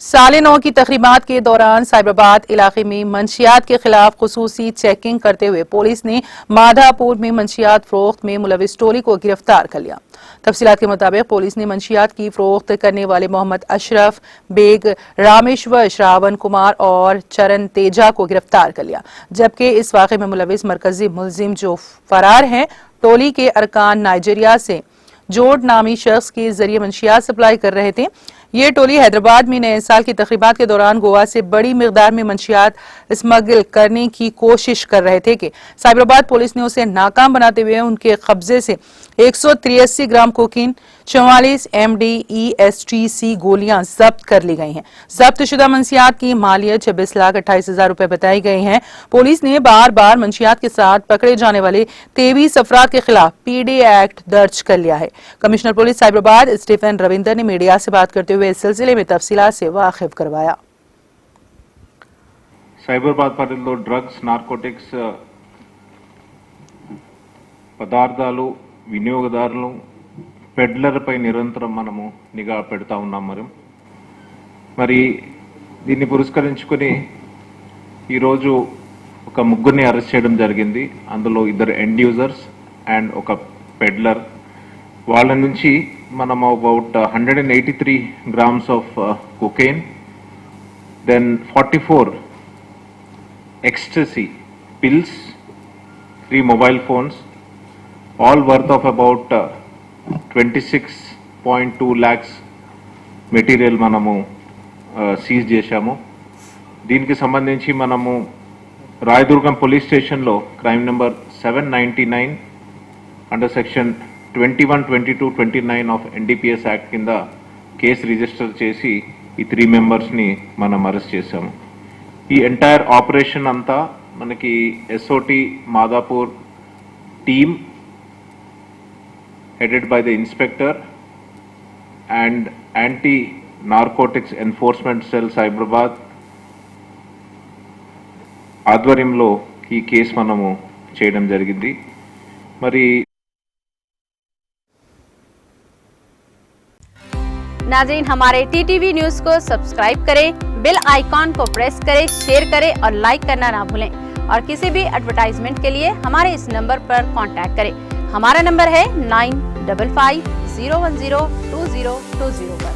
साल 9 की तकरीबात के दौरान साइबराबाद इलाके में मंशियात के खिलाफ खुसूसी चेकिंग करते हुए पुलिस ने माधापुर में मंशियात फरोख्त में मुलविस टोली को गिरफ्तार कर लिया। तफसीलात के मुताबिक पुलिस ने मंशियात की फरोख्त करने वाले मोहम्मद अशरफ, बेग, रामेश्वर, श्रावण कुमार और चरण तेजा को गिरफ्तार कर लिया, जबकि इस वाक़े में मुलविस मरकजी मुलजिम जो फरार हैं, टोली के अरकान नाइजीरिया से जोड़ नामी शख्स के जरिए मंशियात सप्लाई कर रहे थे। ये टोली हैदराबाद में नए साल की तकरीबात के दौरान गोवा से बड़ी मिकदार में मंशियात स्मगल करने की कोशिश कर रहे थे कि साइबराबाद पुलिस ने उसे नाकाम बनाते हुए उनके कब्जे से 183 ग्राम कोकीन, 44 MDESTC गोलियां जब्त कर ली गई हैं। जब्त शुदा मंशियात की मालियत 26,28,000 रुपए बताई गई हैं। पुलिस ने बार बार मंशियात के साथ पकड़े जाने वाले 23 अफराद के खिलाफ PD एक्ट दर्ज कर लिया है। कमिश्नर पुलिस साइबराबाद स्टीफन रविंदर ने मीडिया से बात करते हुए इस सिलसिले में तफसीलात से वाकिफ करवाया। సైబరాబాద్ పరిధిలో డ్రగ్స్, నార్కోటిక్స్ పదార్థాలు వినియోగదారులు, పెడ్లర్పై నిరంతరం మనము నిఘా పెడతా ఉన్నాం. మరి దీన్ని పురస్కరించుకొని ఈరోజు ఒక ముగ్గురిని అరెస్ట్ చేయడం జరిగింది. అందులో 2 ఎండ్ యూజర్స్ అండ్ ఒక పెడ్లర్. వాళ్ళ నుంచి మనం about 183 grams of cocaine, then 44 ecstasy pills, 3 mobile phones, all worth of about 26.2 lakhs material మనము సీజ్ చేశాము. దీనికి సంబంధించి మనము రాయదుర్గం పోలీస్ స్టేషన్లో crime number 799 under section 21, 22, 29 of NDPS act కింద కేసు రిజిస్టర్ చేసి ఈ 3 మెంబర్స్ని మనం అరెస్ట్ చేశాము. ఈ ఎంటైర్ ఆపరేషన్ అంతా మనకి SOT Madhapur team headed by the inspector and anti-narcotics enforcement cell Cyberabad ఆధ్వర్యంలో ఈ కేసు మనము చేయడం జరిగింది. మరి नाज़रीन, हमारे TTV न्यूज़ को सब्सक्राइब करें, बेल आइकॉन को प्रेस करें, शेयर करें और लाइक करना ना भूलें। और किसी भी एडवर्टाइजमेंट के लिए हमारे इस नंबर पर कांटेक्ट करें। हमारा नंबर है 9550102020 पर।